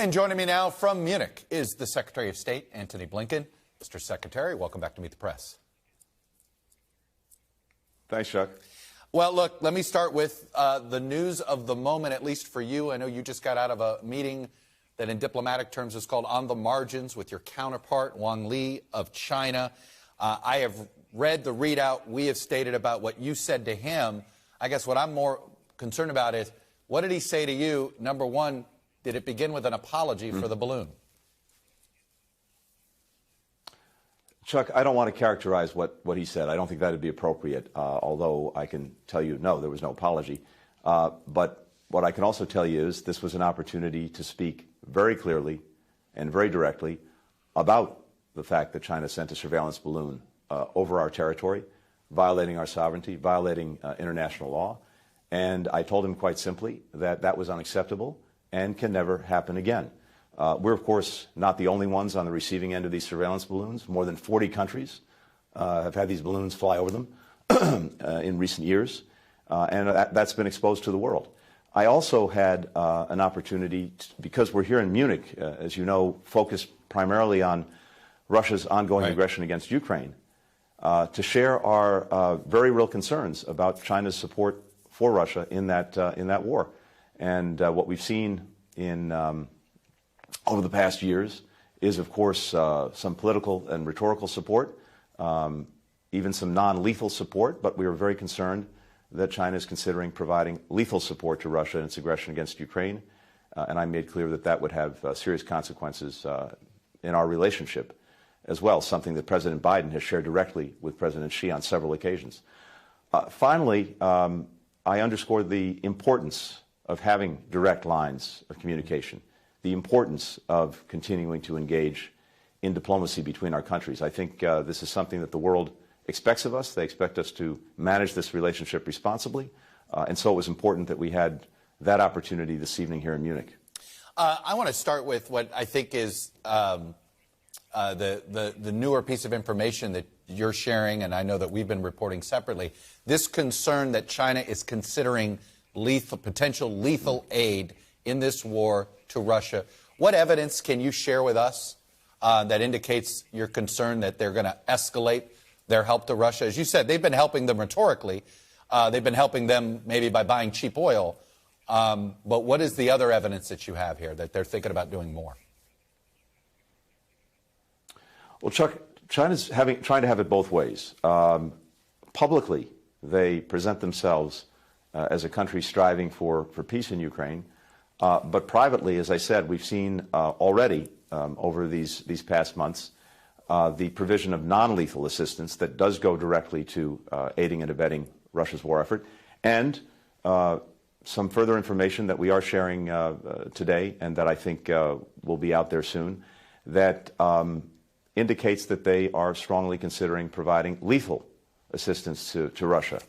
And joining me now from Munich is the Secretary of State, Antony Blinken. Mr. Secretary, welcome back to Meet the Press. Thanks, Chuck. Well, look, let me start with the news of the moment, at least for you. I know you just got out of a meeting that in diplomatic terms is called On the Margins with your counterpart, Wang Li of China. I have read the readout we have stated about what you said to him. I guess what I'm more concerned about is, what did he say to you? Number one, did it begin with an apology for the balloon? Chuck, I don't want to characterize what he said. I don't think that would be appropriate, although I can tell you, no, there was no apology. But what I can also tell you is this was an opportunity to speak very clearly and very directly about the fact that China sent a surveillance balloon over our territory, violating our sovereignty, violating international law. And I told him quite simply that that was unacceptable and can never happen again. We're, of course, not the only ones on the receiving end of these surveillance balloons. More than 40 countries have had these balloons fly over them in recent years, and that's been exposed to the world. I also had an opportunity, because we're here in Munich, as you know, focused primarily on Russia's ongoing aggression against Ukraine, to share our very real concerns about China's support for Russia in that war. And what we've seen in over the past years is, of course, some political and rhetorical support, even some non-lethal support, but we are very concerned that China is considering providing lethal support to Russia in its aggression against Ukraine. And I made clear that that would have serious consequences in our relationship as well, something that President Biden has shared directly with President Xi on several occasions. Finally, I underscored the importance of having direct lines of communication, the importance of continuing to engage in diplomacy between our countries. I think this is something that the world expects of us. They expect us to manage this relationship responsibly. And so it was important that we had that opportunity this evening here in Munich. I want to start with what I think is the newer piece of information that you're sharing, and I know that we've been reporting separately, this concern that China is considering potential lethal aid in this war to Russia. What evidence can you share with us that indicates your concern that they're going to escalate their help to Russia? As you said, they've been helping them rhetorically. They've been helping them maybe by buying cheap oil. But what is the other evidence that you have here that they're thinking about doing more? Well, Chuck, China's trying to have it both ways. Publicly, they present themselves as a country striving for peace in Ukraine. But privately, as I said, we've seen already over these past months the provision of non-lethal assistance that does go directly to aiding and abetting Russia's war effort, and some further information that we are sharing today and that I think will be out there soon that indicates that they are strongly considering providing lethal assistance to Russia.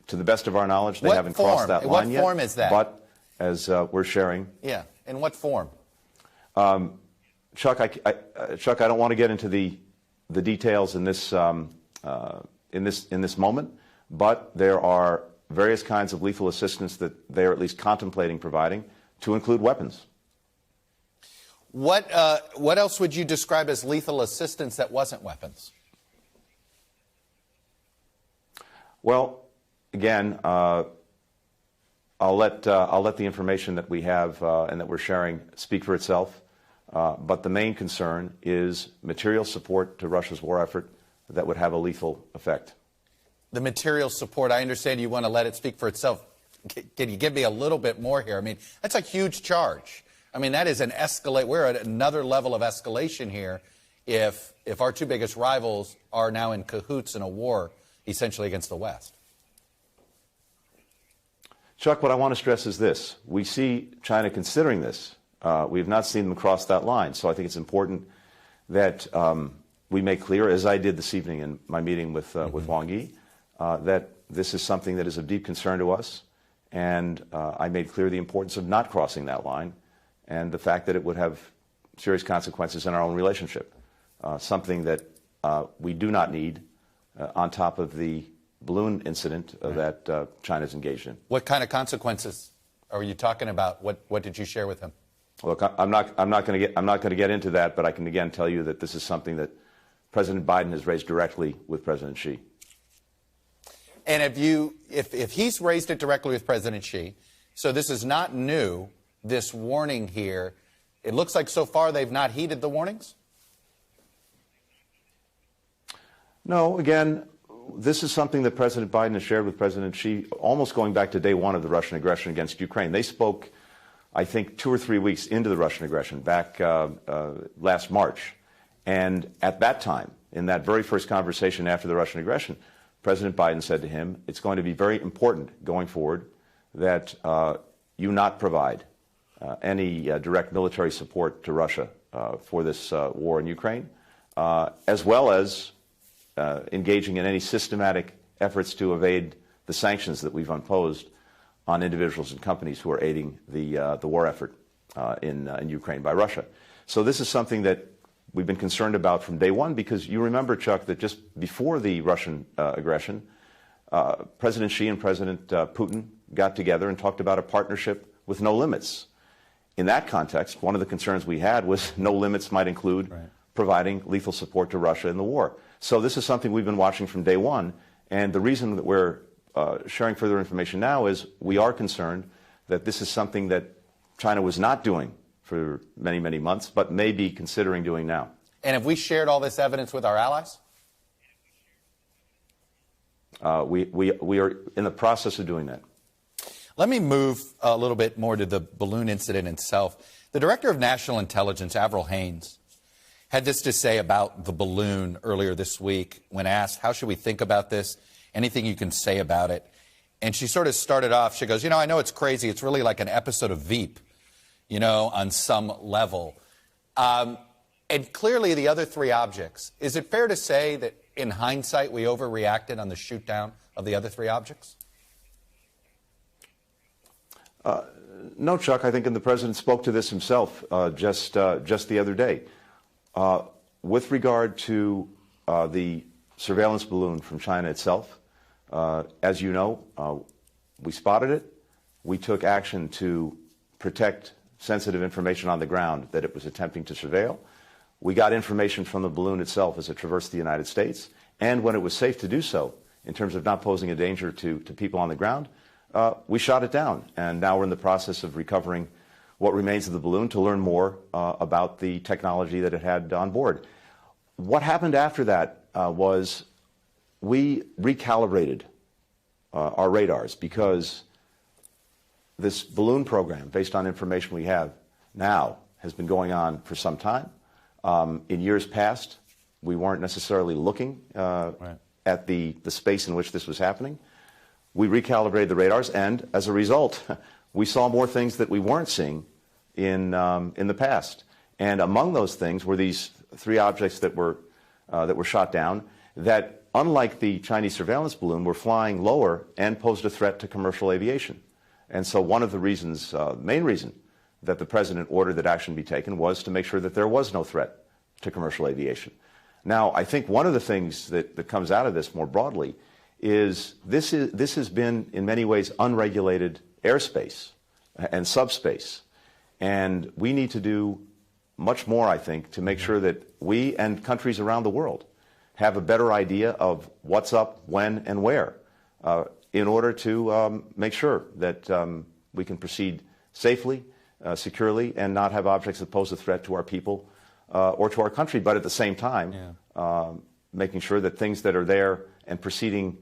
To the best of our knowledge, they haven't crossed that line yet. What form is that? But as we're sharing. Yeah, in what form? Chuck, I don't want to get into the details in this moment, but there are various kinds of lethal assistance that they are at least contemplating providing, to include weapons. What else would you describe as lethal assistance that wasn't weapons? Well, again, I'll let the information that we have and that we're sharing speak for itself. But the main concern is material support to Russia's war effort that would have a lethal effect. The material support, I understand you want to let it speak for itself. Can you give me a little bit more here? I mean, that's a huge charge. I mean, that is an escalate. We're at another level of escalation here if our two biggest rivals are now in cahoots in a war essentially against the West. Chuck, what I want to stress is this. We see China considering this. We have not seen them cross that line. So I think it's important that we make clear, as I did this evening in my meeting with Wang Yi, that this is something that is of deep concern to us. And I made clear the importance of not crossing that line and the fact that it would have serious consequences in our own relationship, something that we do not need on top of the balloon incident that China's engaged in. What kind of consequences are you talking about? What did you share with him? Look, I'm not going to get into that, but I can again tell you that this is something that President Biden has raised directly with President Xi. And if he's raised it directly with President Xi, so this is not new, this warning here, it looks like so far they've not heeded the warnings? No, again, this is something that President Biden has shared with President Xi almost going back to day one of the Russian aggression against Ukraine. They spoke, I think, 2 or 3 weeks into the Russian aggression back last March. And at that time, in that very first conversation after the Russian aggression, President Biden said to him, it's going to be very important going forward that you not provide any direct military support to Russia for this war in Ukraine, as well as engaging in any systematic efforts to evade the sanctions that we've imposed on individuals and companies who are aiding the war effort in Ukraine by Russia. So this is something that we've been concerned about from day one, because you remember, Chuck, that just before the Russian aggression, President Xi and President Putin got together and talked about a partnership with no limits. In that context, one of the concerns we had was no limits might include providing lethal support to Russia in the war. So this is something we've been watching from day one, and the reason that we're sharing further information now is we are concerned that this is something that China was not doing for many, many months, but may be considering doing now. And have we shared all this evidence with our allies? We are in the process of doing that. Let me move a little bit more to the balloon incident itself. The Director of National Intelligence, Avril Haines, had this to say about the balloon earlier this week when asked, how should we think about this? Anything you can say about it? And she sort of started off, she goes, I know it's crazy. It's really like an episode of Veep, on some level. And clearly the other three objects, is it fair to say that in hindsight we overreacted on the shoot down of the other three objects? No, Chuck. I think the President spoke to this himself just the other day. With regard to the surveillance balloon from China itself, as you know, we spotted it. We took action to protect sensitive information on the ground that it was attempting to surveil. We got information from the balloon itself as it traversed the United States, and when it was safe to do so, in terms of not posing a danger to people on the ground, we shot it down. And now we're in the process of recovering what remains of the balloon to learn more about the technology that it had on board. What happened after that was we recalibrated our radars, because this balloon program, based on information we have now, has been going on for some time. In years past, we weren't necessarily looking at the space in which this was happening. We recalibrated the radars, and as a result, we saw more things that we weren't seeing in the past. And among those things were these three objects that were shot down that, unlike the Chinese surveillance balloon, were flying lower and posed a threat to commercial aviation. And so one of the reasons, main reason, that the President ordered that action be taken was to make sure that there was no threat to commercial aviation. Now, I think one of the things that comes out of this more broadly is this has been, in many ways, unregulated airspace and subspace. And we need to do much more, I think, to make sure that we and countries around the world have a better idea of what's up, when, and where, in order to make sure that we can proceed safely, securely, and not have objects that pose a threat to our people or to our country, but at the same time, making sure that things that are there and proceeding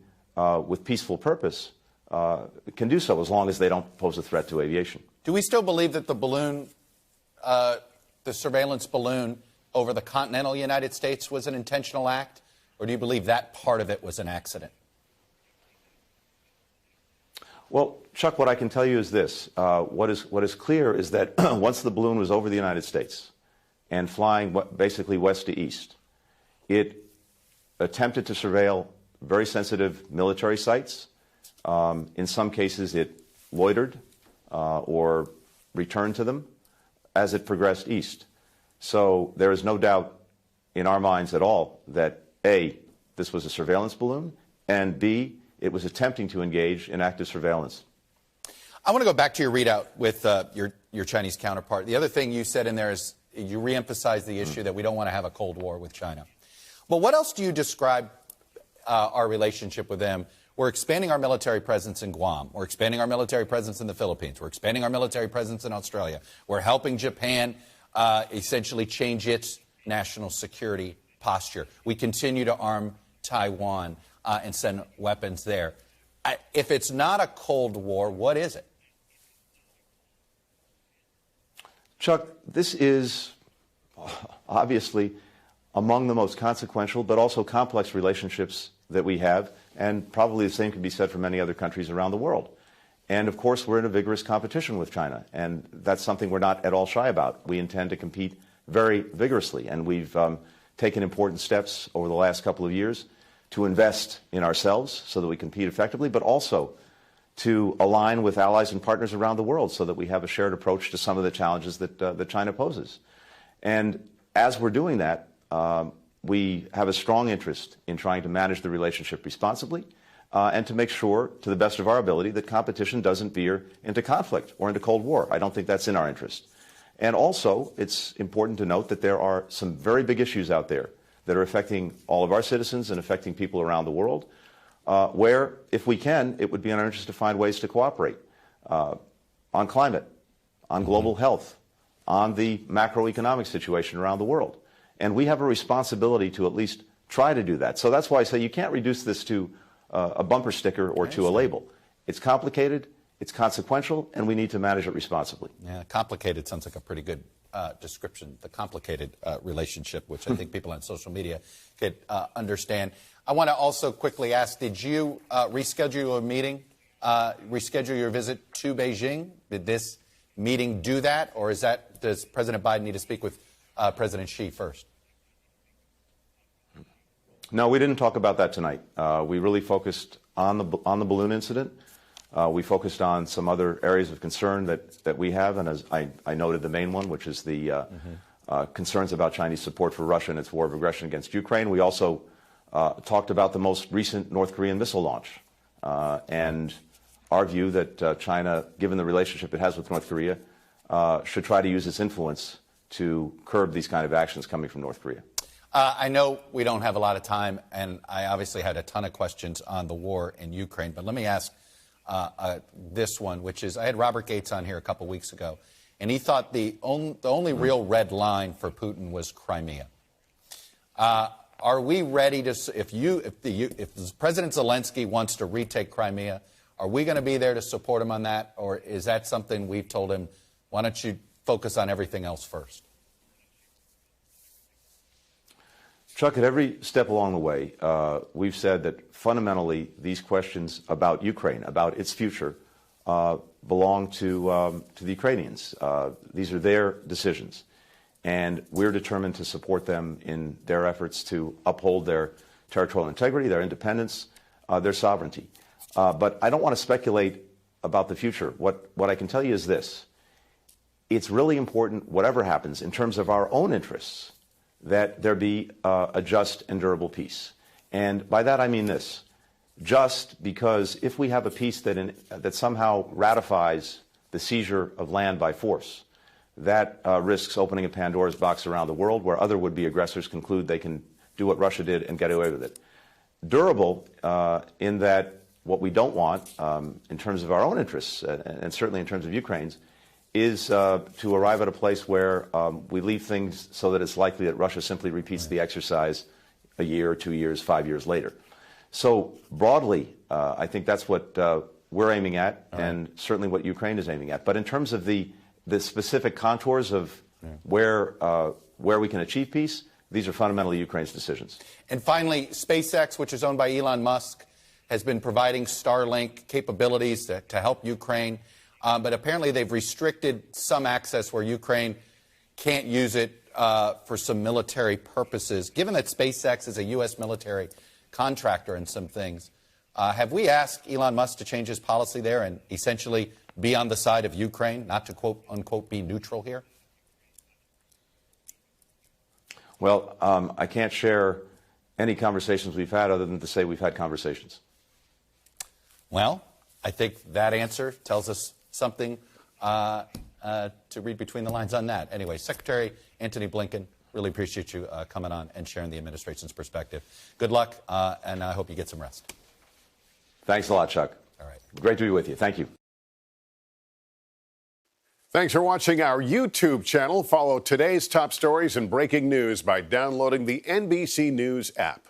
with peaceful purpose can do so, as long as they don't pose a threat to aviation. Do we still believe that the balloon, the surveillance balloon over the continental United States was an intentional act, or do you believe that part of it was an accident? Well, Chuck, what I can tell you is this. What is clear is that once the balloon was over the United States and flying basically west to east, it attempted to surveil very sensitive military sites. In some cases, it loitered or returned to them as it progressed east. So there is no doubt in our minds at all that, A, this was a surveillance balloon, and B, it was attempting to engage in active surveillance. I want to go back to your readout with your Chinese counterpart. The other thing you said in there is you reemphasized the issue that we don't want to have a Cold War with China. Well, what else do you describe our relationship with them? We're expanding our military presence in Guam. We're expanding our military presence in the Philippines. We're expanding our military presence in Australia. We're helping Japan essentially change its national security posture. We continue to arm Taiwan and send weapons there. If it's not a Cold War, what is it? Chuck, this is obviously among the most consequential but also complex relationships that we have, and probably the same can be said for many other countries around the world. And of course, we're in a vigorous competition with China, and that's something we're not at all shy about. We intend to compete very vigorously, and we've taken important steps over the last couple of years to invest in ourselves so that we compete effectively, but also to align with allies and partners around the world so that we have a shared approach to some of the challenges that China poses. And as we're doing that, we have a strong interest in trying to manage the relationship responsibly and to make sure, to the best of our ability, that competition doesn't veer into conflict or into Cold War. I don't think that's in our interest. And also, it's important to note that there are some very big issues out there that are affecting all of our citizens and affecting people around the world, where, if we can, it would be in our interest to find ways to cooperate on climate, on global health, on the macroeconomic situation around the world. And we have a responsibility to at least try to do that. So that's why I say you can't reduce this to a bumper sticker or to a label. It's complicated, it's consequential, and we need to manage it responsibly. Yeah, complicated sounds like a pretty good description, the complicated relationship, which I think people on social media could understand. I want to also quickly ask, did you reschedule a meeting, reschedule your visit to Beijing? Did this meeting do that, or does President Biden need to speak with President Xi first? No, we didn't talk about that tonight. We really focused on the balloon incident. We focused on some other areas of concern that we have, and as I noted, the main one, which is the concerns about Chinese support for Russia and its war of aggression against Ukraine. We also talked about the most recent North Korean missile launch and our view that China, given the relationship it has with North Korea, should try to use its influence to curb these kind of actions coming from North Korea. I know we don't have a lot of time, and I obviously had a ton of questions on the war in Ukraine, but let me ask this one, which is, I had Robert Gates on here a couple weeks ago, and he thought the only real red line for Putin was Crimea. Are we ready to, if President Zelensky wants to retake Crimea, are we going to be there to support him on that, or is that something we've told him, why don't you focus on everything else first? Chuck, at every step along the way, we've said that fundamentally these questions about Ukraine, about its future, belong to the Ukrainians. These are their decisions, and we're determined to support them in their efforts to uphold their territorial integrity, their independence, their sovereignty. But I don't want to speculate about the future. What I can tell you is this. It's really important, whatever happens, in terms of our own interests, that there be a just and durable peace. And by that I mean this. Just because if we have a peace that somehow ratifies the seizure of land by force, that risks opening a Pandora's box around the world where other would-be aggressors conclude they can do what Russia did and get away with it. Durable in that what we don't want in terms of our own interests, and certainly in terms of Ukraine's, is to arrive at a place where we leave things so that it's likely that Russia simply repeats the exercise a year, 2 years, 5 years later. So broadly, I think that's what we're aiming at, and certainly what Ukraine is aiming at. But in terms of the specific contours of where we can achieve peace, these are fundamentally Ukraine's decisions. And finally, SpaceX, which is owned by Elon Musk, has been providing Starlink capabilities to help Ukraine. But apparently they've restricted some access where Ukraine can't use it for some military purposes. Given that SpaceX is a U.S. military contractor in some things, have we asked Elon Musk to change his policy there and essentially be on the side of Ukraine, not to, quote, unquote, be neutral here? Well, I can't share any conversations we've had other than to say we've had conversations. Well, I think that answer tells us something to read between the lines on that. Anyway, Secretary Antony Blinken, really appreciate you coming on and sharing the administration's perspective. Good luck, and I hope you get some rest. Thanks a lot, Chuck. All right. Great to be with you. Thank you. Thanks for watching our YouTube channel. Follow today's top stories and breaking news by downloading the NBC News app.